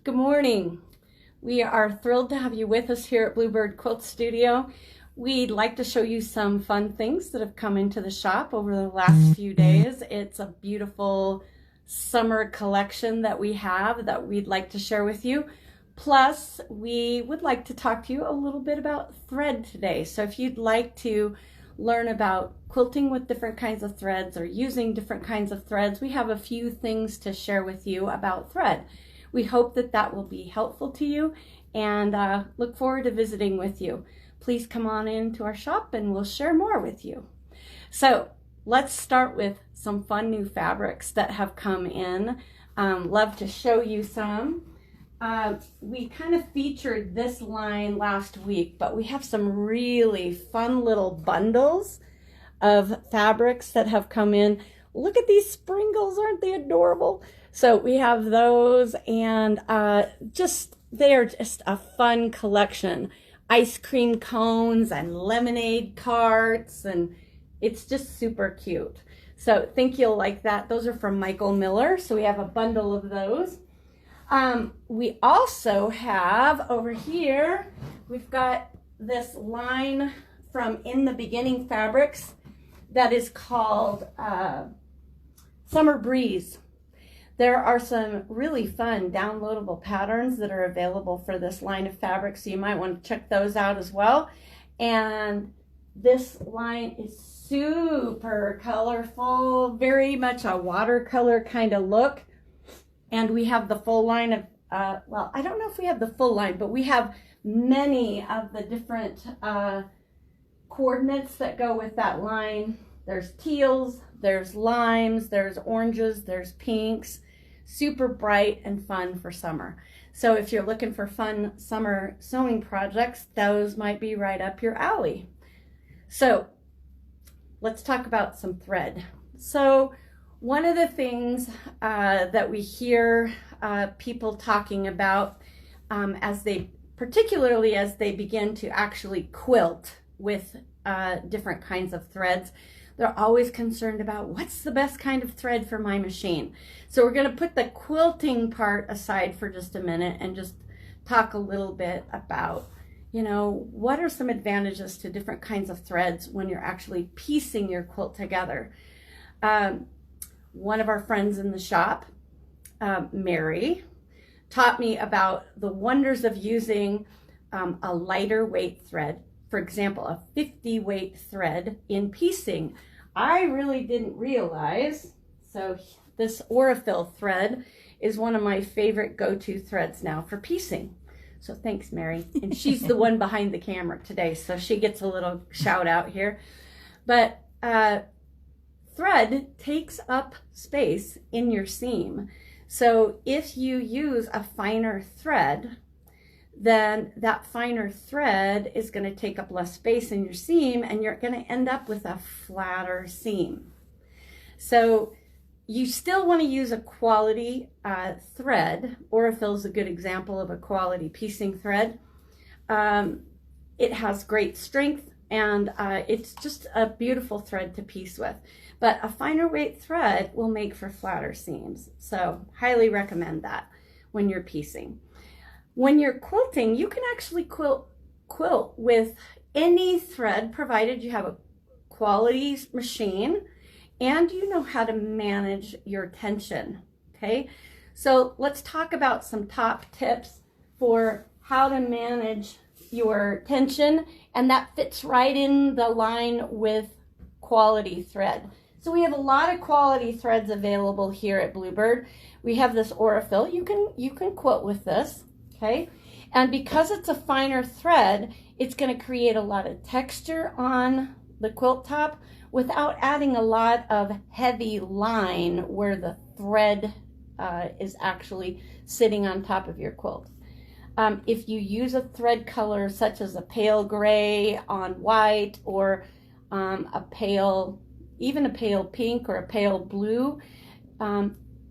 Good morning. We are thrilled to have you with us here at Bluebird Quilt Studio. We'd like to show you some fun things that have come into the shop over the last few days. It's a beautiful summer collection that we have that we'd like to share with you. Plus, we would like to talk to you a little bit about thread today. So if you'd like to learn about quilting with different kinds of threads or using different kinds of threads, we have a few things to share with you about thread. We hope that that will be helpful to you and look forward to visiting with you. Please come on into our shop and we'll share more with you. So let's start with some fun new fabrics that have come in. Love to show you some. We kind of featured this line last week, but we have some really fun little bundles of fabrics that have come in. Look at these sprinkles, aren't they adorable? So we have those, and they are just a fun collection. Ice cream cones and lemonade carts, and it's just super cute. So I think you'll like that. Those are from Michael Miller, so we have a bundle of those. We also have over here, we've got this line from In the Beginning Fabrics that is called Summer Breeze. There are some really fun downloadable patterns that are available for this line of fabric, so you might want to check those out as well. And this line is super colorful, very much a watercolor kind of look. And we have the full line of, well, I don't know if we have the full line, but we have many of the different coordinates that go with that line. There's teals, there's limes, there's oranges, there's pinks. Super bright and fun for summer. So if you're looking for fun summer sewing projects, those might be right up your alley. So let's talk about some thread. So one of the things that we hear people talking about particularly as they begin to actually quilt with different kinds of threads, they're always concerned about what's the best kind of thread for my machine. So we're going to put the quilting part aside for just a minute and just talk a little bit about, what are some advantages to different kinds of threads when you're actually piecing your quilt together. One of our friends in the shop, Mary, taught me about the wonders of using a lighter weight thread. For example, a 50 weight thread in piecing. I really didn't realize, so this Aurifil thread is one of my favorite go-to threads now for piecing. So thanks, Mary. And she's the one behind the camera today, so she gets a little shout out here. But thread takes up space in your seam. So if you use a finer thread, then that finer thread is going to take up less space in your seam and you're going to end up with a flatter seam. So you still want to use a quality thread. Aurifil is a good example of a quality piecing thread. It has great strength and it's just a beautiful thread to piece with. But a finer weight thread will make for flatter seams. So highly recommend that when you're piecing. When you're quilting, you can actually quilt with any thread, provided you have a quality machine and you know how to manage your tension, okay? So let's talk about some top tips for how to manage your tension, and that fits right in the line with quality thread. So we have a lot of quality threads available here at Bluebird. We have this Aurifil. You can quilt with this. Okay, and because it's a finer thread, it's going to create a lot of texture on the quilt top without adding a lot of heavy line where the thread is actually sitting on top of your quilt. If you use a thread color such as a pale gray on white or even a pale pink or a pale blue,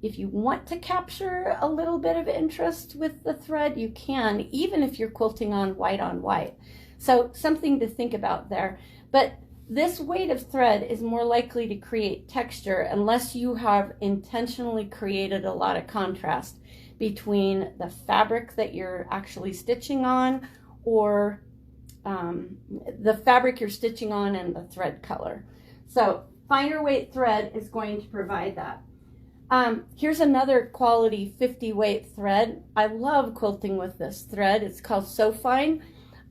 if you want to capture a little bit of interest with the thread, you can, even if you're quilting on white. So something to think about there. But this weight of thread is more likely to create texture unless you have intentionally created a lot of contrast. between the fabric that you're actually stitching on, or the fabric you're stitching on and the thread color. So finer weight thread is going to provide that. Here's another quality 50 weight thread. I love quilting with this thread. It's called So Fine.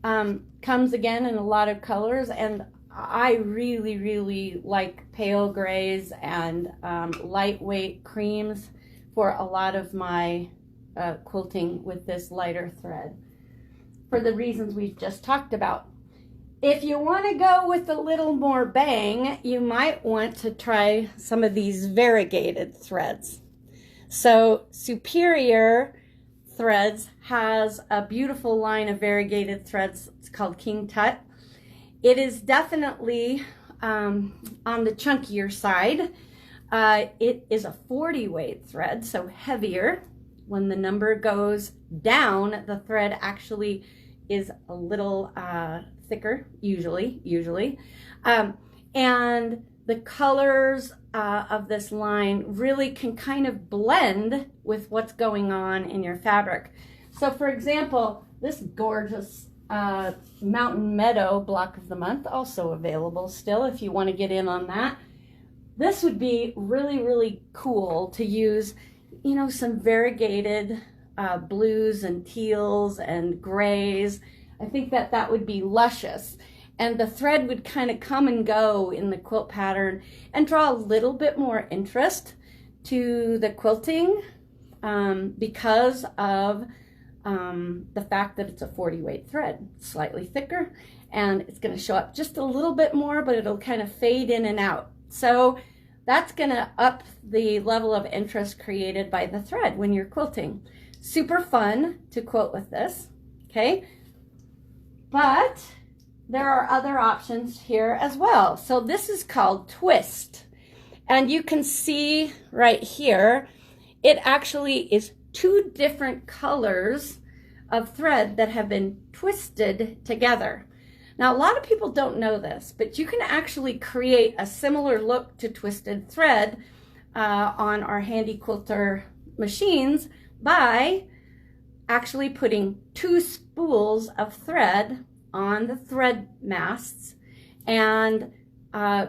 Comes again in a lot of colors, and I really like pale grays and lightweight creams for a lot of my quilting with this lighter thread, for the reasons we've just talked about. If you want to go with a little more bang, you might want to try some of these variegated threads. So Superior Threads has a beautiful line of variegated threads. It's called King Tut. It is definitely on the chunkier side. It is a 40 weight thread, so heavier. When the number goes down, the thread actually is a little thicker, usually. And the colors of this line really can kind of blend with what's going on in your fabric. So for example, this gorgeous Mountain Meadow Block of the Month, also available still if you want to get in on that. This would be really cool to use, you know, some variegated blues and teals and grays. I think that would be luscious. And the thread would kind of come and go in the quilt pattern and draw a little bit more interest to the quilting because of the fact that it's a 40 weight thread, slightly thicker, and it's going to show up just a little bit more, but it'll kind of fade in and out. So that's going to up the level of interest created by the thread when you're quilting. Super fun to quilt with this, okay? But there are other options here as well. So this is called Twist. And you can see right here, it actually is two different colors of thread that have been twisted together. Now, a lot of people don't know this, but you can actually create a similar look to twisted thread on our Handy Quilter machines by actually putting two spools of thread on the thread masts and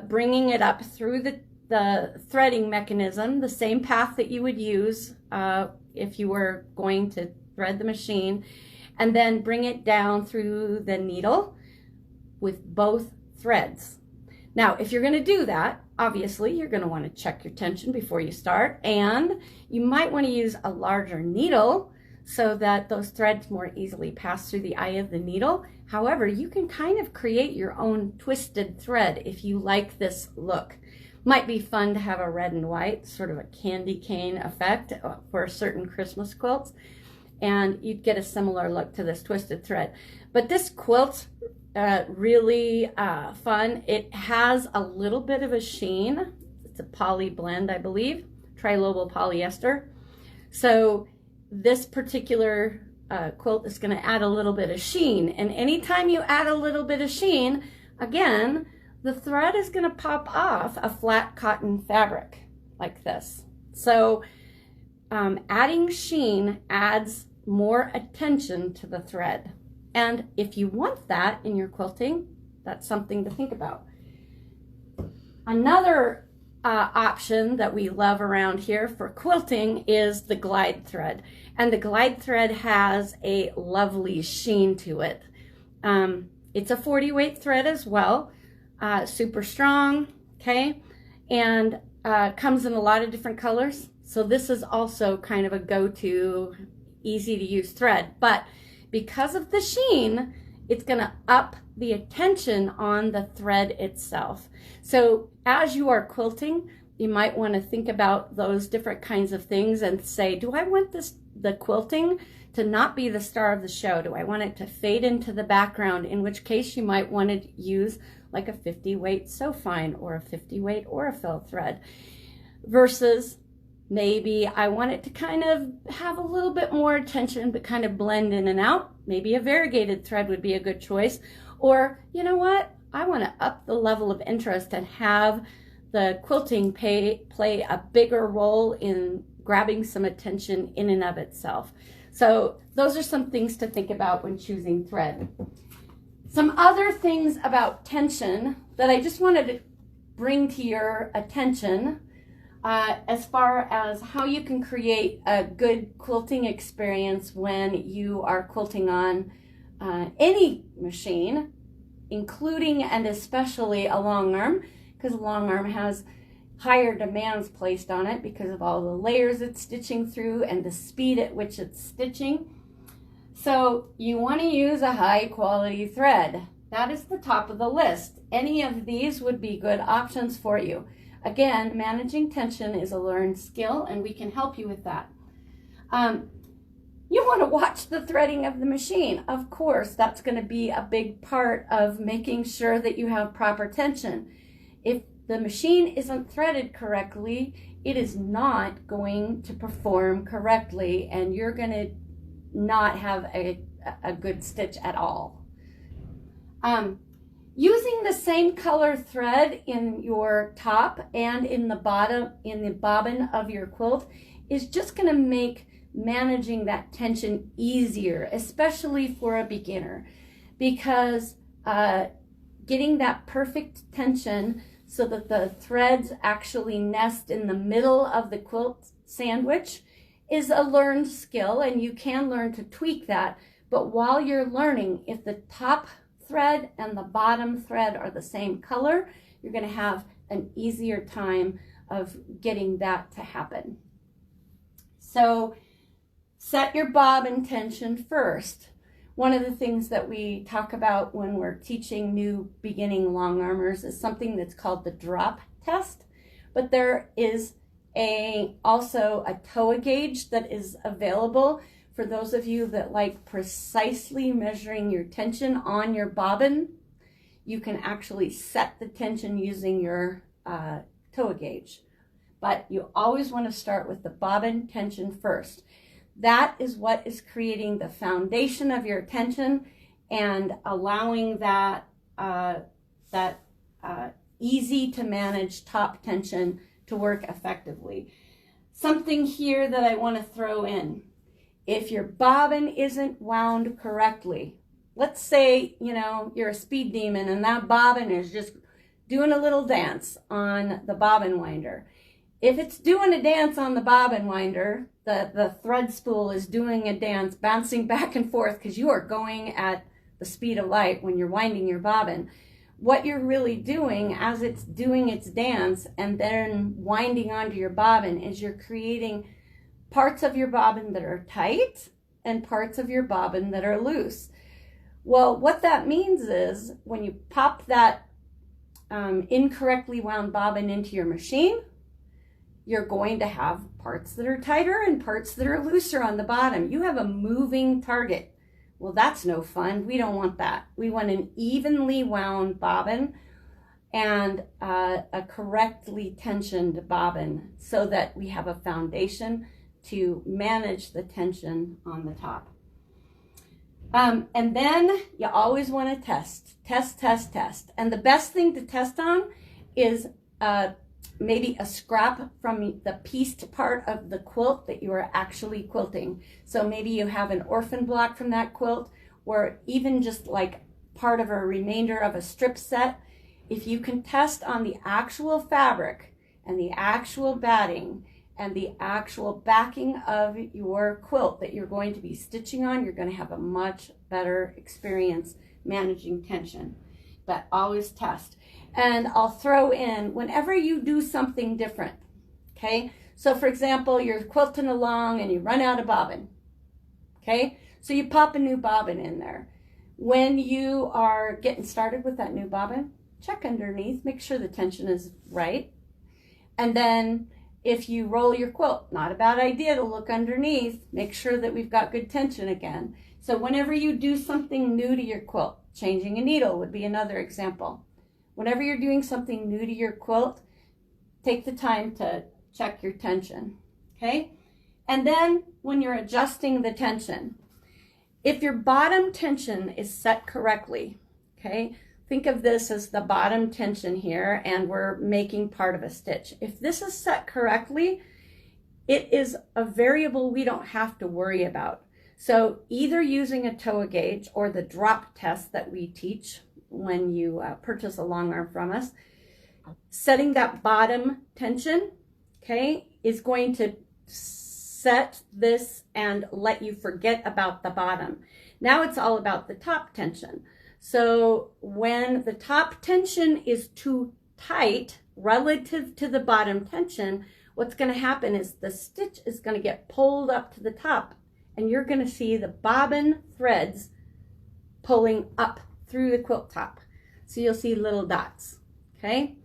bringing it up through the threading mechanism, the same path that you would use if you were going to thread the machine, and then bring it down through the needle with both threads. Now, if you're going to do that, obviously you're going to want to check your tension before you start, and you might want to use a larger needle so that those threads more easily pass through the eye of the needle. However, you can kind of create your own twisted thread if you like this look. Might be fun to have a red and white, sort of a candy cane effect for certain Christmas quilts, and you'd get a similar look to this twisted thread. But this quilt's really fun. It has a little bit of a sheen. It's a poly blend, I believe, trilobal polyester. So this particular quilt is going to add a little bit of sheen, and anytime you add a little bit of sheen, again, the thread is going to pop off a flat cotton fabric like this. So adding sheen adds more attention to the thread, and if you want that in your quilting, that's something to think about. Another option that we love around here for quilting is the glide thread, and the glide thread has a lovely sheen to it. It's a 40 weight thread as well, super strong, okay, and comes in a lot of different colors. So this is also kind of a go-to, easy to use thread, but because of the sheen, it's going to up the attention on the thread itself. So as you are quilting, you might want to think about those different kinds of things and say, do I want the quilting to not be the star of the show? Do I want it to fade into the background? In which case you might want to use like a 50 weight So Fine or a 50 weight Aurifil thread, versus maybe I want it to kind of have a little bit more attention but kind of blend in and out. Maybe a variegated thread would be a good choice. Or, you know what, I want to up the level of interest and have the quilting play a bigger role in grabbing some attention in and of itself. So those are some things to think about when choosing thread. Some other things about tension that I just wanted to bring to your attention as far as how you can create a good quilting experience when you are quilting on any machine, including and especially a long arm, because a long arm has higher demands placed on it because of all the layers it's stitching through and the speed at which it's stitching. So you want to use a high quality thread. That is the top of the list. Any of these would be good options for you. Again, managing tension is a learned skill, and we can help you with that. You want to watch the threading of the machine. Of course, that's going to be a big part of making sure that you have proper tension. If the machine isn't threaded correctly, it is not going to perform correctly, and you're going to not have a good stitch at all. Using the same color thread in your top and in the bottom, in the bobbin of your quilt, is just going to make managing that tension easier, especially for a beginner, because getting that perfect tension so that the threads actually nest in the middle of the quilt sandwich is a learned skill, and you can learn to tweak that. But while you're learning, if the top thread and the bottom thread are the same color, you're going to have an easier time of getting that to happen. So set your bobbin tension first. One of the things that we talk about when we're teaching new beginning long armers is something that's called the drop test, but there is also a toe gauge that is available for those of you that like precisely measuring your tension on your bobbin. You can actually set the tension using your toe gauge, but you always want to start with the bobbin tension first. That is what is creating the foundation of your tension and allowing that easy to manage top tension to work effectively. Something here that I want to throw in. If your bobbin isn't wound correctly, let's say, you know, you're a speed demon and that bobbin is just doing a little dance on the bobbin winder. If it's doing a dance on the bobbin winder, the thread spool is doing a dance, bouncing back and forth because you are going at the speed of light when you're winding your bobbin. What you're really doing as it's doing its dance and then winding onto your bobbin is you're creating parts of your bobbin that are tight and parts of your bobbin that are loose. Well, what that means is when you pop that incorrectly wound bobbin into your machine, you're going to have parts that are tighter and parts that are looser on the bottom. You have a moving target. Well, that's no fun. We don't want that. We want an evenly wound bobbin and a correctly tensioned bobbin so that we have a foundation to manage the tension on the top. And then you always want to test. And the best thing to test on is maybe a scrap from the pieced part of the quilt that you are actually quilting. So maybe you have an orphan block from that quilt, or even just like part of a remainder of a strip set. If you can test on the actual fabric and the actual batting and the actual backing of your quilt that you're going to be stitching on, you're going to have a much better experience managing tension. But always test. And I'll throw in, whenever you do something different, okay? So for example, you're quilting along and you run out of bobbin, okay? So you pop a new bobbin in there. When you are getting started with that new bobbin, check underneath, make sure the tension is right. And then if you roll your quilt, not a bad idea to look underneath, make sure that we've got good tension again. So whenever you do something new to your quilt, changing a needle would be another example. Whenever you're doing something new to your quilt, take the time to check your tension, okay? And then when you're adjusting the tension, if your bottom tension is set correctly, okay? Think of this as the bottom tension here, and we're making part of a stitch. If this is set correctly, it is a variable we don't have to worry about. So either using a toa gauge or the drop test that we teach when you purchase a long arm from us, setting that bottom tension, okay, is going to set this and let you forget about the bottom. Now it's all about the top tension. So when the top tension is too tight relative to the bottom tension, what's going to happen is the stitch is going to get pulled up to the top, and you're going to see the bobbin threads pulling up through the quilt top. So you'll see little dots, okay?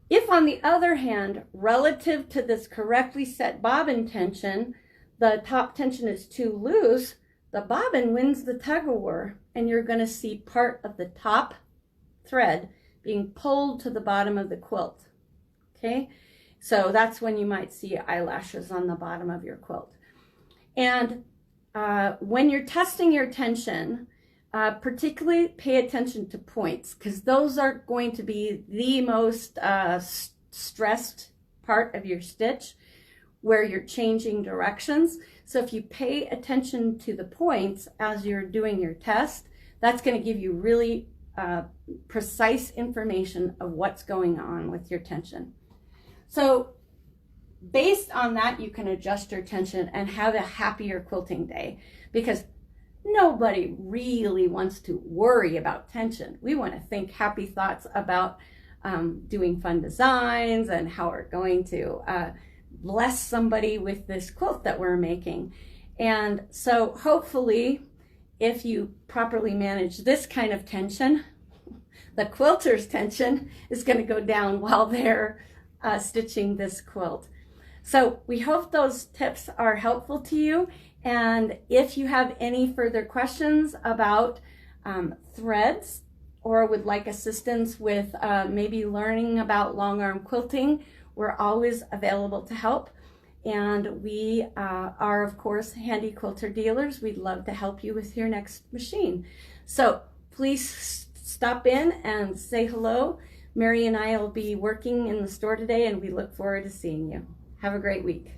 If, on the other hand, relative to this correctly set bobbin tension, the top tension is too loose, the bobbin wins the tug-of-war, and you're going to see part of the top thread being pulled to the bottom of the quilt, okay? So that's when you might see eyelashes on the bottom of your quilt. And when you're testing your tension, particularly pay attention to points, because those are going to be the most stressed part of your stitch, where you're changing directions. So if you pay attention to the points as you're doing your test, that's going to give you really precise information of what's going on with your tension. So based on that, you can adjust your tension and have a happier quilting day, because nobody really wants to worry about tension. We want to think happy thoughts about doing fun designs and how we're going to bless somebody with this quilt that we're making. And so hopefully, if you properly manage this kind of tension, the quilter's tension is going to go down while they're stitching this quilt. So we hope those tips are helpful to you. And if you have any further questions about threads, or would like assistance with maybe learning about long arm quilting, we're always available to help. And we are, of course, handy quilter dealers. We'd love to help you with your next machine. So please stop in and say hello. Mary and I will be working in the store today, and we look forward to seeing you. Have a great week.